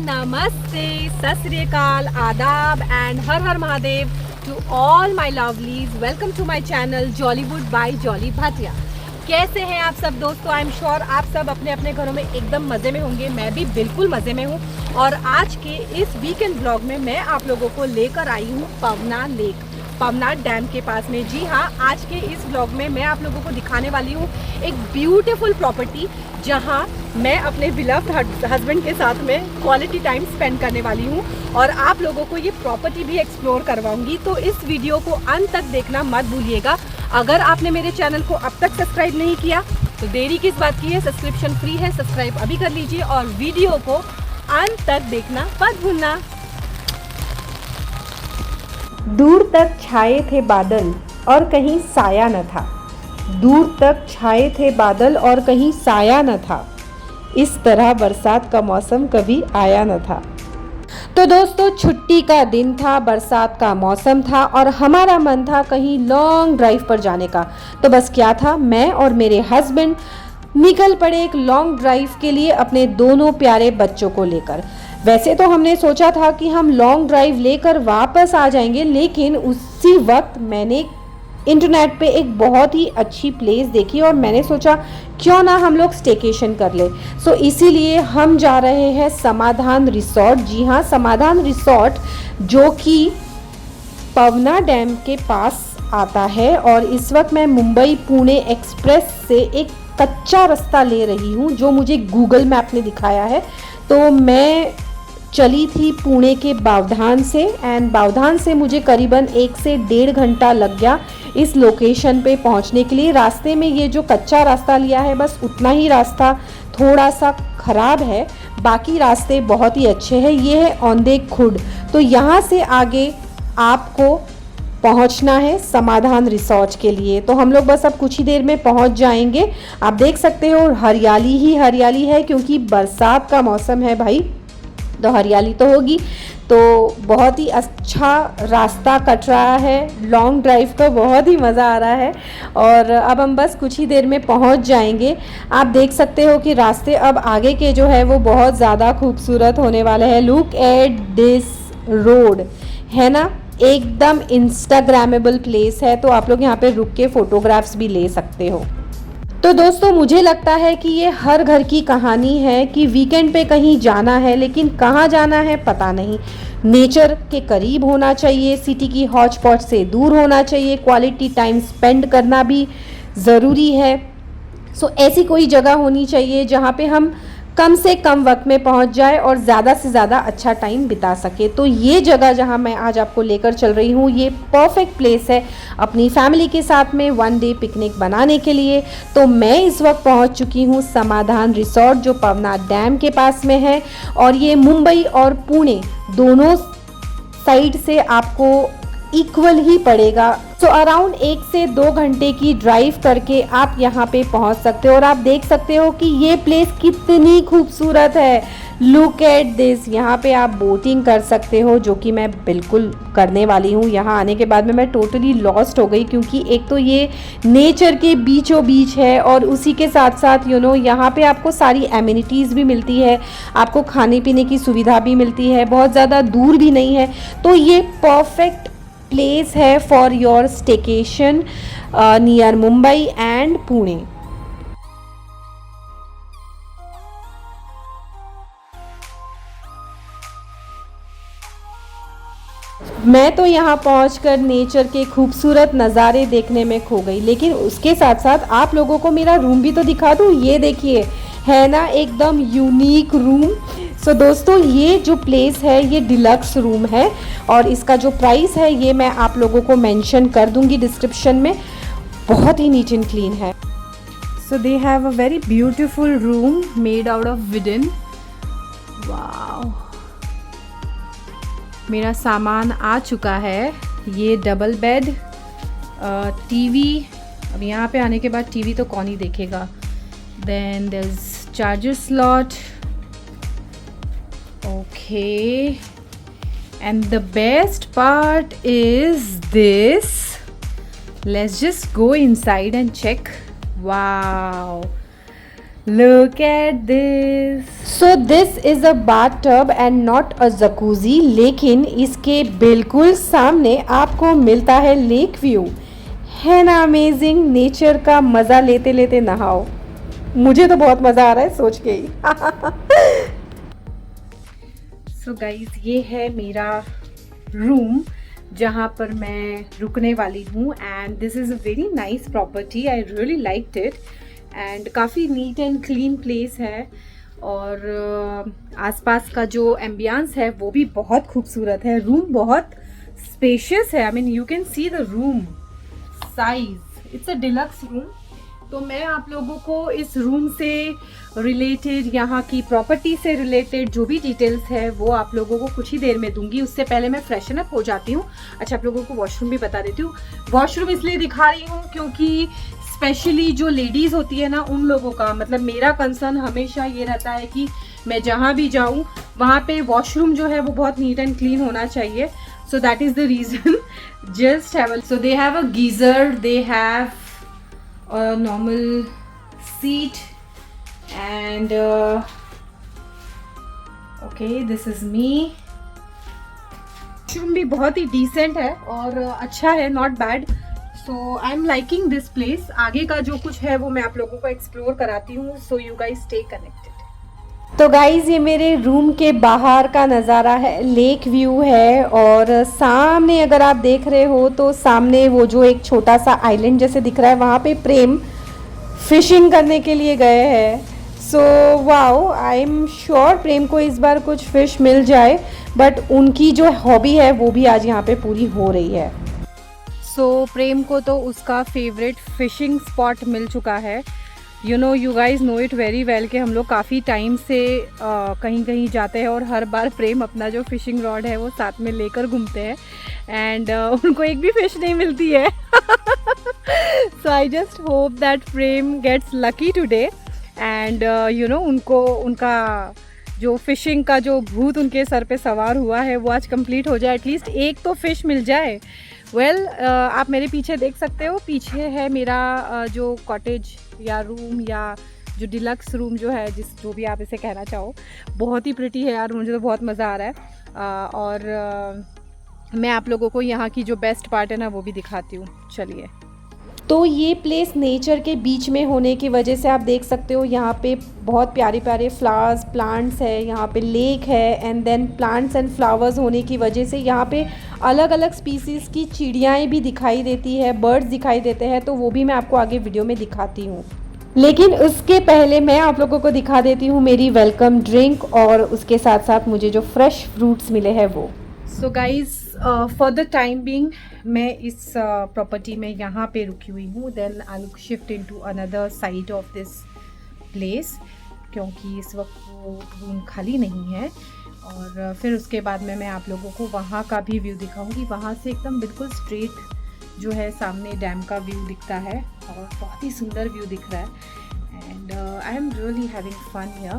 नमस्ते, सत श्री अकाल, आदाब एंड हर हर Mahadev to all my lovelies. Welcome to my channel Jollywood by Jolly Bhatia. कैसे हैं आप सब दोस्तों? आई एम श्योर आप सब अपने अपने घरों में एकदम मज़े में होंगे। मैं भी बिल्कुल मज़े में हूँ। और आज के इस वीकेंड ब्लॉग में मैं आप लोगों को लेकर आई हूँ पवना लेक, पवना डैम के पास में। जी हाँ, आज के इस ब्लॉग में मैं आप लोगों को दिखाने वाली हूँ एक ब्यूटीफुल प्रॉपर्टी जहाँ मैं अपने बिलव्ड हस्बैंड के साथ में क्वालिटी टाइम स्पेंड करने वाली हूँ और आप लोगों को ये प्रॉपर्टी भी एक्सप्लोर करवाऊंगी। तो इस वीडियो को अंत तक देखना मत भूलिएगा। अगर आपने मेरे चैनल को अब तक सब्सक्राइब नहीं किया तो देरी किस बात की है, सब्सक्रिप्शन फ्री है, सब्सक्राइब अभी कर लीजिए और वीडियो को अंत तक देखना मत भूलना। दूर तक छाए थे बादल और कहीं साया न था, दूर तक छाए थे बादल और कहीं साया न था, इस तरह बरसात का मौसम कभी आया न था। तो दोस्तों, छुट्टी का दिन था, बरसात का मौसम था और हमारा मन था कहीं लॉन्ग ड्राइव पर जाने का। तो बस क्या था, मैं और मेरे हस्बैंड निकल पड़े एक लॉन्ग ड्राइव के लिए अपने दोनों प्यारे बच्चों को लेकर। वैसे तो हमने सोचा था कि हम लॉन्ग ड्राइव लेकर वापस आ जाएंगे, लेकिन उसी वक्त मैंने इंटरनेट पे एक बहुत ही अच्छी प्लेस देखी और मैंने सोचा क्यों ना हम लोग स्टेकेशन कर ले। सो इसीलिए हम जा रहे हैं समाधान रिसोर्ट। जी हाँ, समाधान रिसोर्ट जो कि पवना डैम के पास आता है। और इस वक्त मैं मुंबई पुणे एक्सप्रेस से एक कच्चा रास्ता ले रही हूँ जो मुझे गूगल मैप ने दिखाया है। तो मैं चली थी पुणे के बावधान से एंड बावधान से मुझे करीबन 1 से 1.5 घंटा लग गया इस लोकेशन पे पहुंचने के लिए। रास्ते में ये जो कच्चा रास्ता लिया है बस उतना ही रास्ता थोड़ा सा ख़राब है, बाकी रास्ते बहुत ही अच्छे हैं। ये है औंधे खुर्द। तो यहाँ से आगे आपको पहुंचना है समाधान रिसोर्ट के लिए। तो हम लोग बस अब कुछ ही देर में पहुंच जाएंगे। आप देख सकते हो हरियाली ही हरियाली है क्योंकि बरसात का मौसम है भाई, तो हरियाली तो होगी। तो बहुत ही अच्छा रास्ता कट रहा है, लॉन्ग ड्राइव का बहुत ही मज़ा आ रहा है और अब हम बस कुछ ही देर में पहुंच जाएंगे। आप देख सकते हो कि रास्ते अब आगे के जो है वो बहुत ज़्यादा खूबसूरत होने वाले हैं। लुक एट दिस रोड, है ना, एकदम इंस्टाग्रामेबल प्लेस है। तो आप लोग यहाँ पे रुक के फ़ोटोग्राफ्स भी ले सकते हो। तो दोस्तों, मुझे लगता है कि ये हर घर की कहानी है कि वीकेंड पे कहीं जाना है, लेकिन कहाँ जाना है पता नहीं। नेचर के करीब होना चाहिए, सिटी की हॉच पॉच से दूर होना चाहिए, क्वालिटी टाइम स्पेंड करना भी ज़रूरी है। सो ऐसी कोई जगह होनी चाहिए जहाँ पे हम कम से कम वक्त में पहुँच जाए और ज़्यादा से ज़्यादा अच्छा टाइम बिता सके। तो ये जगह जहाँ मैं आज आपको लेकर चल रही हूँ ये परफेक्ट प्लेस है अपनी फैमिली के साथ में 1 डे पिकनिक बनाने के लिए। तो मैं इस वक्त पहुँच चुकी हूँ समाधान रिसोर्ट जो पवना डैम के पास में है और ये मुंबई और पुणे दोनों साइड से आपको इक्वल ही पड़ेगा। सो अराउंड 1 से 2 घंटे की ड्राइव करके आप यहाँ पे पहुँच सकते हो और आप देख सकते हो कि ये प्लेस कितनी खूबसूरत है। Look at this. यहाँ पे आप बोटिंग कर सकते हो जो कि मैं बिल्कुल करने वाली हूँ। यहाँ आने के बाद में मैं टोटली लॉस्ट हो गई क्योंकि एक तो ये नेचर के बीचों बीच है और उसी के साथ साथ यहाँ पे आपको सारी एमिनिटीज़ भी मिलती है, आपको खाने पीने की सुविधा भी मिलती है, बहुत ज़्यादा दूर भी नहीं है। तो ये परफेक्ट प्लेस है for your staycation near Mumbai and Pune. मैं तो यहाँ पहुँचकर नेचर के खूबसूरत नज़ारे देखने में खो गई, लेकिन उसके साथ साथ आप लोगों को मेरा रूम भी तो दिखा दूँ। ये देखिए, है ना एकदम यूनिक रूम। सो दोस्तों, ये जो प्लेस है ये डिलक्स रूम है और इसका जो प्राइस है ये मैं आप लोगों को मेंशन कर दूंगी डिस्क्रिप्शन में। बहुत ही नीट एंड क्लीन है। So they have a very beautiful room made out of wooden. Wow, मेरा सामान आ चुका है। ये डबल बेड, टीवी, अब यहाँ पे आने के बाद टीवी तो कौन ही देखेगा। Then there is charger slot, okay, and the best part is this. Let's just go inside and check. Wow, Look at this. So this is a bathtub and not a jacuzzi, लेकिन इसके बिल्कुल सामने आपको मिलता है lake view. है ना amazing? Nature का मज़ा लेते लेते नहाओ। मुझे तो बहुत मज़ा आ रहा है सोच के ही। सो गाइज, ये है मेरा रूम जहाँ पर मैं रुकने वाली हूँ and this is a very nice property. I really liked it and काफ़ी नीट एंड क्लीन प्लेस है और आसपास का जो एम्बियंस है वो भी बहुत खूबसूरत है। रूम बहुत स्पेशियस है। I mean you can see the room size, it's a deluxe room. तो मैं आप लोगों को इस रूम से रिलेटेड, यहाँ की प्रॉपर्टी से रिलेटेड जो भी डिटेल्स है वो आप लोगों को कुछ ही देर में दूंगी। उससे पहले मैं फ्रेशन अप हो जाती हूँ। अच्छा, आप लोगों को वॉशरूम भी बता देती हूँ। वॉशरूम इसलिए दिखा रही हूँ क्योंकि स्पेशली जो लेडीज़ होती है ना, उन लोगों का मतलब मेरा कंसर्न हमेशा ये रहता है कि मैं जहाँ भी जाऊँ वहाँ पे वॉशरूम जो है वो बहुत नीट एंड क्लीन होना चाहिए। So that is the reason. Just have so they have a geyser, they have a normal seat and okay, this is me. Washroom भी बहुत ही डिसेंट है और अच्छा है, not bad. So I am liking this place. आगे का जो कुछ है वो मैं आप लोगों को एक्सप्लोर कराती हूँ। So you guys stay connected. तो गाइज, ये मेरे रूम के बाहर का नज़ारा है, लेक व्यू है और सामने अगर आप देख रहे हो तो सामने वो जो एक छोटा सा आइलैंड जैसे दिख रहा है, वहाँ पे प्रेम फिशिंग करने के लिए गए हैं। So wow, I am sure Prem को इस बार कुछ फिश मिल जाए, बट उनकी जो हॉबी है वो भी आज यहाँ पे पूरी हो रही है। सो प्रेम को तो उसका फेवरेट फिशिंग स्पॉट मिल चुका है। You know, you guys know it very well कि हम लोग काफ़ी टाइम से कहीं कहीं जाते हैं और हर बार प्रेम अपना जो फिशिंग रॉड है वो साथ में लेकर घूमते हैं एंड उनको एक भी फिश नहीं मिलती है। So I just hope that Prem gets lucky today and you know, उनको उनका जो फिशिंग का जो भूत उनके सर पे सवार हुआ है वो आज कंप्लीट हो जाए, एटलीस्ट एक तो फिश मिल जाए। वेल, आप मेरे पीछे देख सकते हो, पीछे है मेरा जो कॉटेज या रूम या जो डिलक्स रूम जो है, जो भी आप इसे कहना चाहो। बहुत ही प्रिटी है यार, मुझे तो बहुत मज़ा आ रहा है और मैं आप लोगों को यहाँ की जो बेस्ट पार्ट है ना वो भी दिखाती हूँ। चलिए। तो ये प्लेस नेचर के बीच में होने की वजह से आप देख सकते हो यहाँ पे बहुत प्यारे प्यारे फ्लावर्स, प्लांट्स है, यहाँ पे लेक है and then plants and flowers होने की वजह से यहाँ पे अलग अलग स्पीसीज़ की चिड़ियाएँ भी दिखाई देती है, बर्ड्स दिखाई देते हैं। तो वो भी मैं आपको आगे वीडियो में दिखाती हूँ, लेकिन उसके पहले मैं आप लोगों को दिखा देती हूँ मेरी वेलकम ड्रिंक और उसके साथ साथ मुझे जो फ्रेश फ्रूट्स मिले हैं वो। So guys, for the time being मैं इस प्रॉपर्टी में यहाँ पे रुकी हुई हूँ। Then I will shift into another side of this place क्योंकि इस वक्त वो रूम खाली नहीं है। और फिर उसके बाद में मैं आप लोगों को वहाँ का भी व्यू दिखाऊंगी। वहाँ से एकदम बिल्कुल स्ट्रेट जो है सामने डैम का व्यू दिखता है और बहुत ही सुंदर व्यू दिख रहा है and I am really having fun here.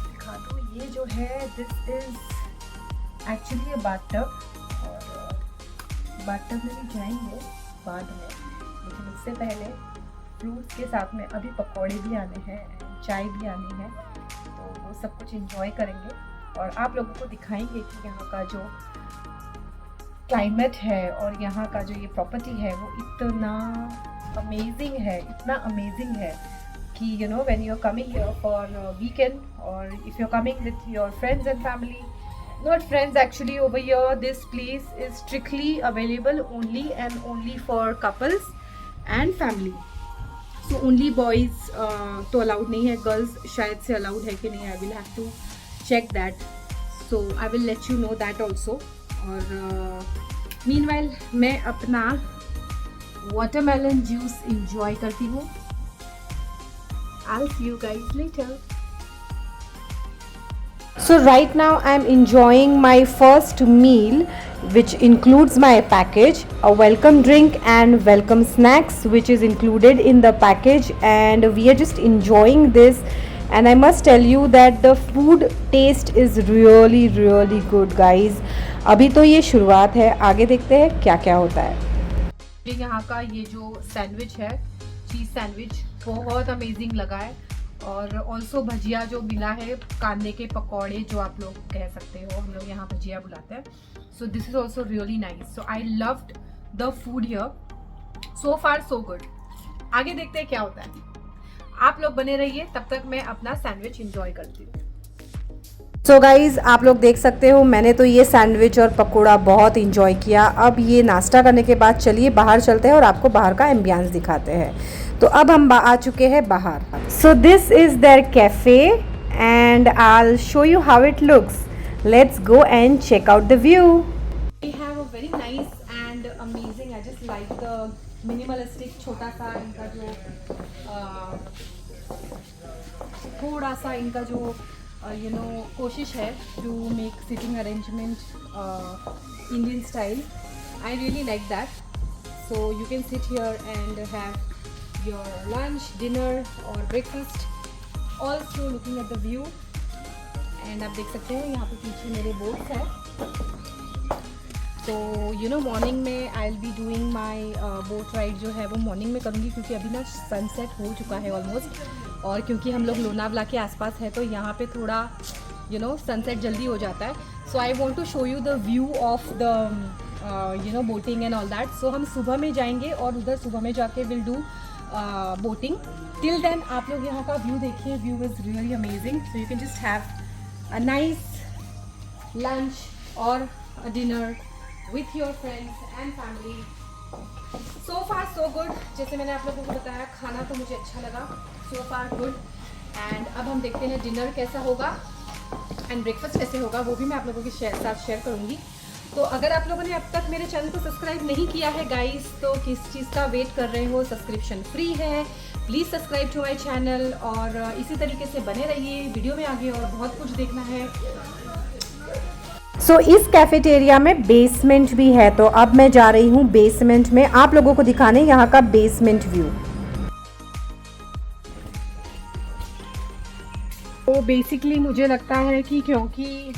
दिखा दो, ये जो है this is actually a bathtub और बाथटब में भी जाएंगे बाद में, लेकिन उससे पहले फ्रूट्स के साथ में अभी पकौड़े भी आने हैं, चाय भी आनी है, तो वो सब कुछ एंजॉय करेंगे और आप लोगों को दिखाएंगे कि यहाँ का जो क्लाइमेट है और यहाँ का जो ये प्रॉपर्टी है वो इतना अमेजिंग है, इतना अमेजिंग है कि you know, when you are coming here for weekend और if you are coming with your friends and family, not friends actually, over here this place is strictly available only and only for couples and family. So only boys तो allowed नहीं है, girls शायद से allowed है कि नहीं, I will have to check that, so I will let you know that also. और meanwhile मैं अपना watermelon juice enjoy करती हूँ। I'll see you guys later. So right now I'm enjoying my first meal, which includes my package, a welcome drink and welcome snacks which is included in the package, and we are just enjoying this and I must tell you that the food taste is really really good guys. अभी तो ये शुरुआत है, आगे देखते हैं क्या क्या होता है। यहाँ का ये जो सैंडविच है, चीज़ सैंडविच बहुत अमेजिंग लगा है। और ऑल्सो भजिया जो मिला है, कांदे के पकौड़े जो आप लोग कह सकते हो, हम लोग यहाँ भजिया बुलाते हैं। सो this is also really nice. So I loved the food here, so far so good. आगे देखते हैं क्या होता है। आप लोग बने रहिए, तब तक मैं अपना सैंडविच इंजॉय करती हूँ। सो गाइज़, आप लोग देख सकते हो मैंने तो ये सैंडविच और पकोड़ा बहुत इंजॉय किया। अब ये नाश्ता करने के बाद चलिए बाहर चलते हैं और आपको बाहर का एम्बियंस दिखाते हैं। तो अब हम आ चुके हैं बाहर। So this is their cafe and I will show you how it looks. Let's go and check out the view. We have a very nice and amazing, I just like the minimalistic छोटा सा इनका जो थोड़ा सा इनका जो कोशिश है to make sitting arrangement Indian style. I really like that. So you can sit here and have your lunch, dinner और breakfast, also looking at the view. And आप देख सकते हो यहाँ पे पीछे मेरे बोट्स है। तो मॉर्निंग में I will be doing my boat ride जो है वो मॉर्निंग में करूँगी, क्योंकि अभी ना सनसेट हो चुका है ऑलमोस्ट। और क्योंकि हम लोग लोनावला के आसपास है तो यहाँ पे थोड़ा सनसेट जल्दी हो जाता है। So I want to show you the view of the boating and all that. So हम सुबह में जाएंगे और उधर सुबह में जाके will do boating. Till then आप लोग यहाँ का व्यू देखिए, view is really amazing. So you can just have a nice lunch और a dinner with your friends and family. So far so good। जैसे मैंने आप लोगों को बताया, खाना तो मुझे अच्छा लगा, so far good। and अब हम देखते हैं डिनर कैसा होगा एंड ब्रेकफास्ट कैसे होगा, वो भी मैं आप लोगों के साथ शेयर करूँगी। तो अगर आप लोगों ने अब तक मेरे चैनल को सब्सक्राइब नहीं किया है गाइस, तो किस चीज़ का वेट कर रहे हो? सब्सक्रिप्शन फ्री है, please subscribe to my channel. और इसी तरीके से बने रहिए, वीडियो में आगे और बहुत कुछ देखना है। सो इस कैफेटेरिया में बेसमेंट भी है, तो अब मैं जा रही हूँ बेसमेंट में आप लोगों को दिखाने यहाँ का बेसमेंट व्यू। तो बेसिकली मुझे लगता है कि क्योंकि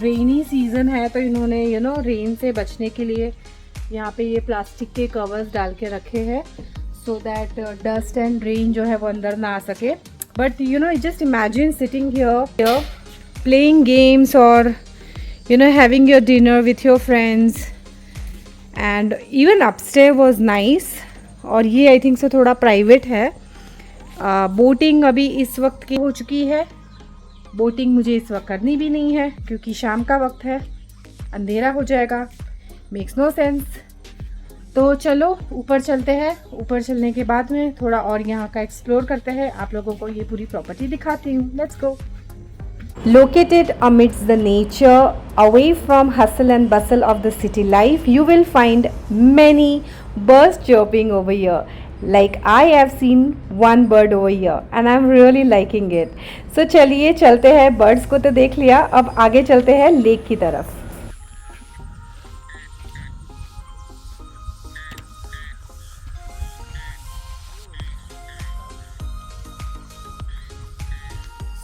रेनी सीज़न है तो इन्होंने रेन से बचने के लिए यहाँ पे ये प्लास्टिक के कवर्स डाल के रखे हैं, so that dust and rain जो है वो अंदर ना आ सके। But just imagine sitting here playing games और having your dinner with your friends, and even upstairs was nice। और ये आई थिंक से थोड़ा प्राइवेट है। बोटिंग अभी इस वक्त की हो चुकी है, बोटिंग मुझे इस वक्त करनी भी नहीं है क्योंकि शाम का वक्त है, अंधेरा हो जाएगा, मेक्स नो सेंस। तो चलो ऊपर चलते हैं, ऊपर चलने के बाद में थोड़ा और यहाँ का एक्सप्लोर करते हैं, आप लोगों को ये पूरी प्रॉपर्टी दिखाती हूँ। Let's go. Located amidst the nature, away from hustle and bustle of the city life, you will find many birds chirping over here. Like I have seen one bird over here and I'm really liking it. So चलिए चलते हैं, birds को तो देख लिया, अब आगे चलते हैं लेक की तरफ।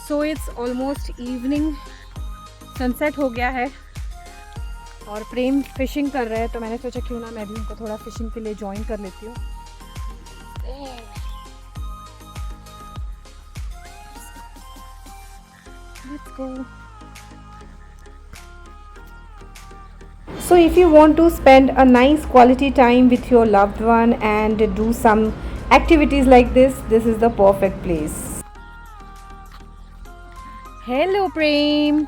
So it's almost evening, sunset हो गया है और प्रेम फिशिंग कर रहे हैं, तो मैंने सोचा क्यों ना मैं भी उनको थोड़ा फिशिंग के लिए ज्वाइन कर लेती हूँ। Let's go. So if you want to spend a nice quality time with your loved one and do some activities like this is the perfect place. Hello Prem,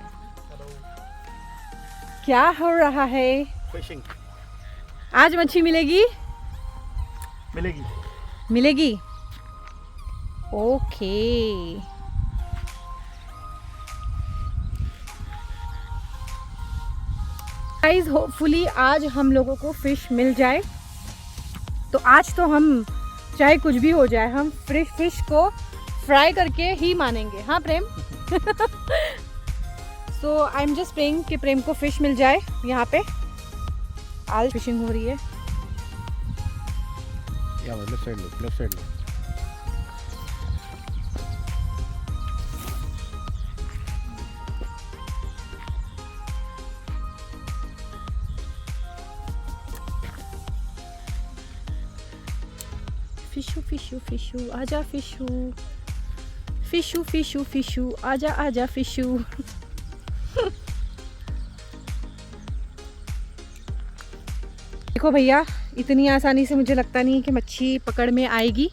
क्या हो रहा है? फिशिंग। आज मच्छी मिलेगी? मिलेगी। मिलेगी, ओके। गाइस होपफुली आज हम लोगों को फिश मिल जाए। तो आज तो हम चाहे कुछ भी हो जाए, हम फिश को फ्राई करके ही मानेंगे। हाँ प्रेम? सो आई एम जस्ट प्रेइंग कि प्रेम को फिश मिल जाए। यहाँ पे आज फिशिंग हो रही है। लेफ्ट साइड लो। फिशू फिशू फिशू आजा फिशू फिशू फिशू फिशू आजा आजा फिशू। देखो भैया, इतनी आसानी से मुझे लगता नहीं है कि मच्छी पकड़ में आएगी।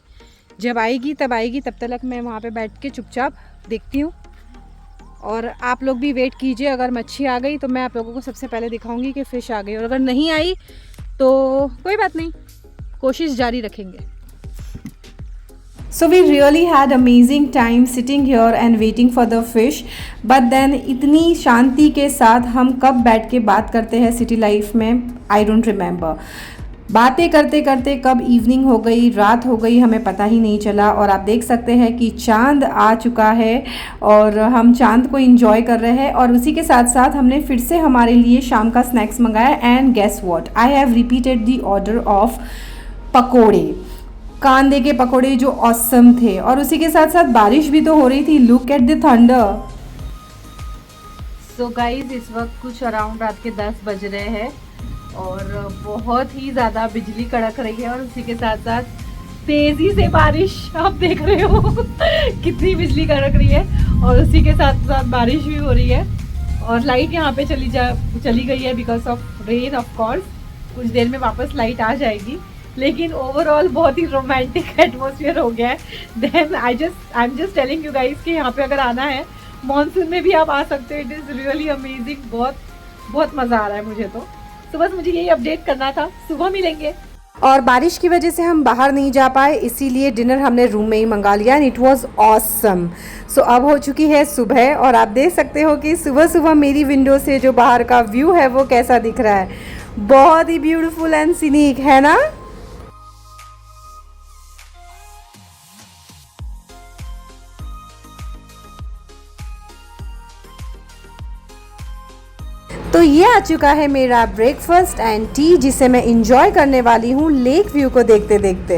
जब आएगी तब आएगी, तब तक मैं वहाँ पे बैठ के चुपचाप देखती हूँ। और आप लोग भी वेट कीजिए, अगर मच्छी आ गई तो मैं आप लोगों को सबसे पहले दिखाऊंगी कि फ़िश आ गई, और अगर नहीं आई तो कोई बात नहीं, कोशिश जारी रखेंगे। So we really had amazing time sitting here and waiting for the fish. But then इतनी शांति के साथ हम कब बैठ के बात करते हैं सिटी लाइफ में, I don't remember. बातें करते करते कब इवनिंग हो गई, रात हो गई, हमें पता ही नहीं चला। और आप देख सकते हैं कि चांद आ चुका है और हम चांद को एंजॉय कर रहे हैं। और उसी के साथ साथ हमने फिर से हमारे लिए शाम का स्नैक्स मंगाया। And guess what, I have repeated the order of pakode, कांदे के पकोड़े जो ऑसम थे। और उसी के साथ साथ बारिश भी तो हो रही थी। Look at the thunder. So guys, इस वक्त कुछ अराउंड रात के 10 बज रहे हैं और बहुत ही ज़्यादा बिजली कड़क रही है और उसी के साथ साथ तेज़ी से बारिश। आप देख रहे हो कितनी बिजली कड़क रही है और उसी के साथ साथ बारिश भी हो रही है। और लाइट यहाँ पे चली गई है because of rain. Of course कुछ देर में वापस लाइट आ जाएगी, लेकिन ओवरऑल बहुत ही रोमांटिक एटमॉस्फेयर हो गया है। Then I am just telling you guys कि यहाँ पे अगर आना है मॉनसून में भी आप आ सकते हो। इट इज़ रियली अमेजिंग, बहुत मज़ा आ रहा है मुझे तो बस मुझे यही अपडेट करना था। सुबह मिलेंगे। और बारिश की वजह से हम बाहर नहीं जा पाए, इसीलिए डिनर हमने रूम में ही मंगा लिया एंड इट वाज ऑसम। सो अब हो चुकी है सुबह और आप देख सकते हो कि सुबह सुबह मेरी विंडो से जो बाहर का व्यू है वो कैसा दिख रहा है। बहुत ही ब्यूटीफुल एंड सीनिक है ना। तो ये आ चुका है मेरा ब्रेकफास्ट एंड टी, जिसे मैं इंजॉय करने वाली हूँ लेक व्यू को देखते देखते।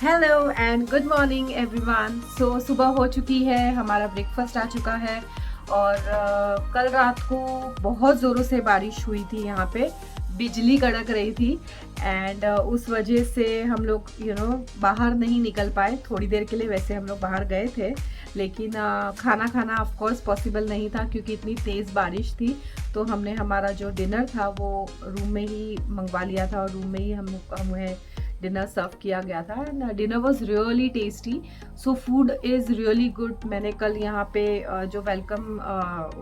Hello and good morning everyone. So सुबह हो चुकी है, हमारा ब्रेकफास्ट आ चुका है और कल रात को बहुत ज़ोरों से बारिश हुई थी, यहाँ पे बिजली कड़क रही थी एंड उस वजह से हम लोग बाहर नहीं निकल पाए थोड़ी देर के लिए। वैसे हम लोग बाहर गए थे, लेकिन खाना खाना ऑफ कोर्स पॉसिबल नहीं था क्योंकि इतनी तेज़ बारिश थी। तो हमने हमारा जो डिनर था वो रूम में ही मंगवा लिया था और रूम में ही हमें डिनर सर्व किया गया था and dinner was really tasty. So food is really good. मैंने कल यहाँ पे जो वेलकम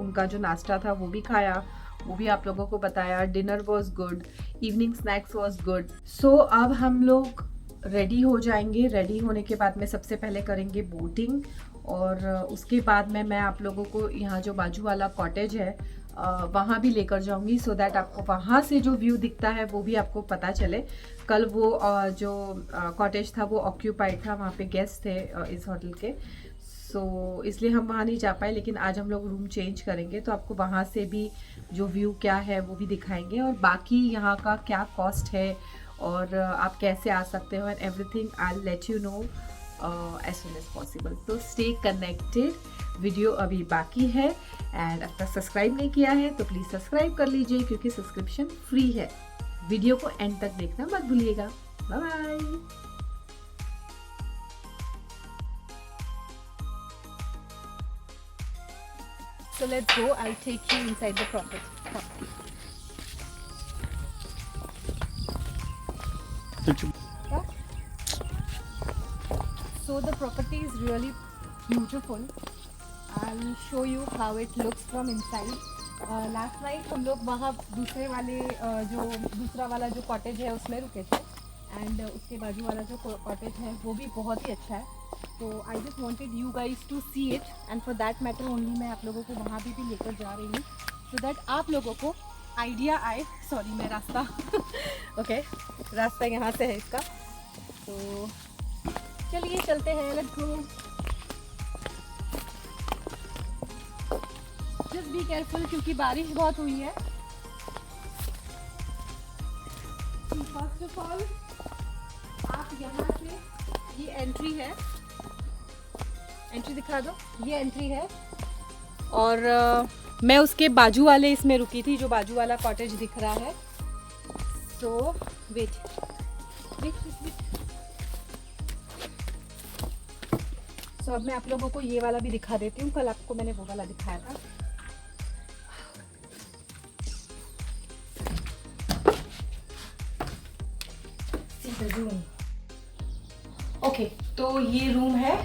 उनका जो नाश्ता था वो भी खाया, वो भी आप लोगों को बताया। Dinner was good, evening snacks was good. So अब हम लोग रेडी हो जाएंगे। रेडी होने के बाद में सबसे पहले करेंगे बोटिंग और उसके बाद में मैं आप लोगों को यहाँ जो बाजू वाला कॉटेज है वहाँ भी लेकर जाऊँगी सो दैट आपको वहाँ से जो व्यू दिखता है वो भी आपको पता चले। कल वो जो कॉटेज था वो ऑक्यूपाइड था, वहाँ पे गेस्ट थे इस होटल के, सो इसलिए हम वहाँ नहीं जा पाए। लेकिन आज हम लोग रूम चेंज करेंगे तो आपको वहाँ से भी जो व्यू क्या है वो भी दिखाएंगे और बाकी यहाँ का क्या कॉस्ट है और आप कैसे आ सकते हो and everything I let you know as soon as possible. तो स्टे कनेक्टेड, वीडियो अभी बाकी है एंड अब तक सब्सक्राइब नहीं किया है तो प्लीज़ सब्सक्राइब कर लीजिए क्योंकि सब्सक्रिप्शन फ्री है। वीडियो को एंड तक देखना मत भूलिएगा। Bye bye. So let's go. I'll take you inside the property. Yeah? So the property is really beautiful. I'll show you how it looks from inside. Last night हम लोग वहाँ दूसरा वाला जो कॉटेज है उसमें रुके थे एंड उसके बाजू वाला जो कॉटेज है वो भी बहुत ही अच्छा है। तो I just wanted you guys to see it and for that matter only मैं आप लोगों को वहाँ भी लेकर जा रही हूँ सो दैट आप लोगों को आइडिया आए। सॉरी मैं रास्ता ओके रास्ता यहाँ से है इसका, तो चलिए चलते हैं, let's go. Just be careful क्योंकि बारिश बहुत हुई है। फर्स्ट ऑफ ऑल आप यहाँ से ये एंट्री है, एंट्री दिखा दो, ये एंट्री है और मैं उसके बाजू वाले इसमें रुकी थी, जो बाजू वाला कॉटेज दिख रहा है। सो वेट। सो अब मैं आप लोगों को ये वाला भी दिखा देती हूँ। कल आपको मैंने वो वाला दिखाया था। रूम ओके, तो ये रूम है।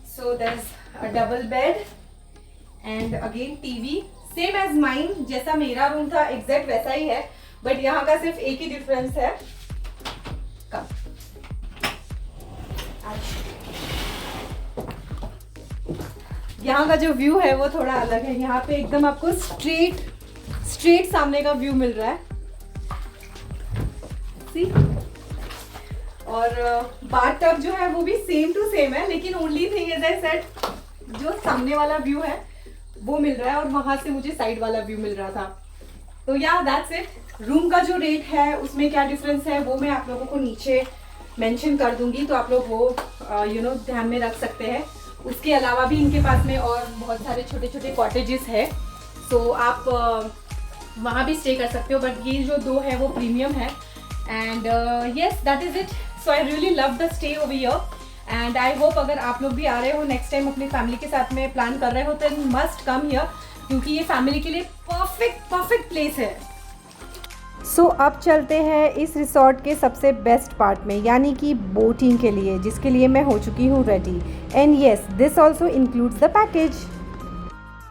So there is a double bed and again TV, same as mine, जैसा मेरा रूम था एग्जैक्ट वैसा ही है, बट यहाँ का सिर्फ एक ही डिफरेंस है। यहाँ का जो व्यू है वो थोड़ा अलग है। यहाँ पे एकदम आपको स्ट्रेट सामने का व्यू मिल रहा है। सी, और बाथ टब जो है वो भी सेम टू सेम है, लेकिन only thing is I said जो सामने वाला व्यू है वो मिल रहा है और वहां से मुझे साइड वाला व्यू मिल रहा था। तो या दैट्स इट। रूम का जो रेट है उसमें क्या डिफरेंस है वो मैं आप लोगों को नीचे मेंशन कर दूंगी, तो आप लोग वो ध्यान में रख सकते हैं। उसके अलावा भी इनके पास में और बहुत सारे छोटे छोटे कॉटेजेस है, तो आप वहाँ भी स्टे कर सकते हो, बट ये जो दो है वो प्रीमियम है। And yes, that is it. So I really love the stay over here and I hope अगर आप लोग भी आ रहे हो नेक्स्ट टाइम अपनी फैमिली के साथ में प्लान कर रहे हो तो मस्ट कम हियर, क्योंकि ये फैमिली के लिए परफेक्ट प्लेस है। सो अब चलते हैं इस रिसॉर्ट के सबसे बेस्ट पार्ट में, यानी कि बोटिंग के लिए, जिसके लिए मैं हो चुकी हूँ ready. And yes, this also includes the package.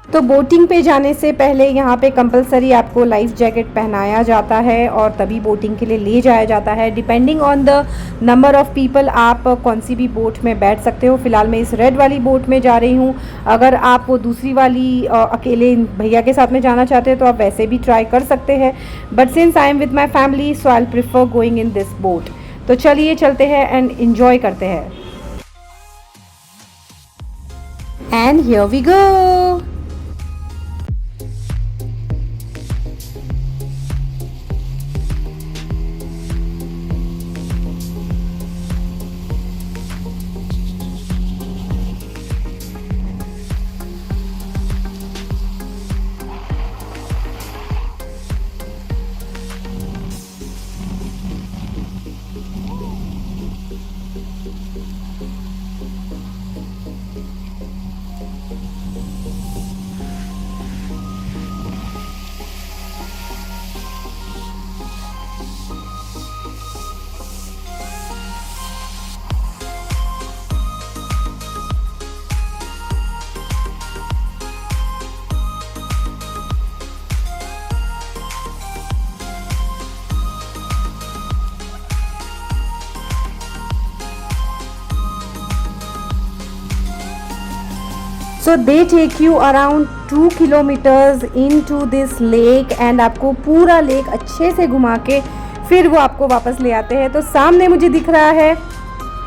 तो बोटिंग पे जाने से पहले यहाँ पे कंपलसरी आपको लाइफ जैकेट पहनाया जाता है और तभी बोटिंग के लिए ले जाया जाता है। Depending on the number of people आप कौन सी भी बोट में बैठ सकते हो। फ़िलहाल मैं इस रेड वाली बोट में जा रही हूँ। अगर आप वो दूसरी वाली अकेले भैया के साथ में जाना चाहते हैं तो आप वैसे भी ट्राई कर सकते हैं, but since I am with my family so I prefer going in this boat. तो चलिए चलते हैं एंड इन्जॉय करते हैं। And here we go. So they take you around 2 kilometers into this lake and आपको पूरा लेक अच्छे से घुमा के फिर वो आपको वापस ले आते हैं। तो सामने मुझे दिख रहा है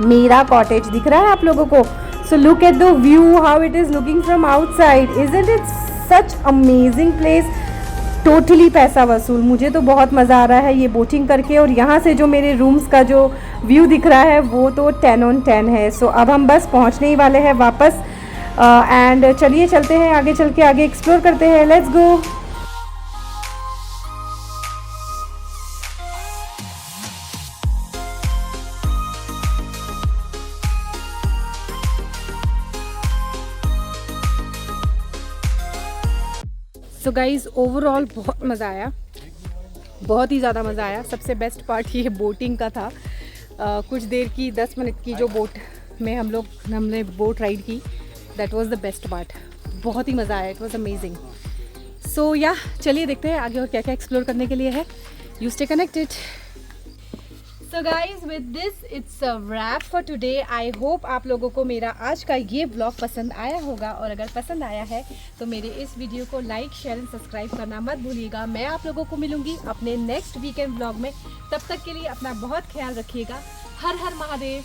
मेरा कॉटेज, दिख रहा है आप लोगों को। So look at the view, how it is looking from outside. Isn't it such amazing place? Totally पैसा वसूल। मुझे तो बहुत मज़ा आ रहा है ये बोटिंग करके, और यहाँ से जो मेरे रूम्स का जो व्यू दिख रहा है वो तो 10 on 10 है। सो अब हम बस पहुँचने ही वाले हैं वापस एंड चलिए चलते हैं आगे, चल के आगे एक्सप्लोर करते हैं। Let's go. So guys overall बहुत मज़ा आया, बहुत ही ज़्यादा मज़ा आया। सबसे बेस्ट पार्ट ये बोटिंग का था। कुछ देर की 10 मिनट की जो बोट में हमने बोट राइड की, that was the best part. बहुत ही मज़ा आया, इट वाज अमेजिंग। सो या चलिए देखते हैं आगे और क्या क्या एक्सप्लोर करने के लिए है। You stay connected. So guys with this it's a rap for today. I hope आप लोगों को मेरा आज का ये ब्लॉग पसंद आया होगा, और अगर पसंद आया है तो मेरे इस वीडियो को लाइक शेयर एंड सब्सक्राइब करना मत भूलिएगा। मैं आप लोगों को मिलूंगी अपने नेक्स्ट वीकेंड ब्लॉग में। तब तक के लिए अपना बहुत ख्याल रखिएगा। हर हर महादेव।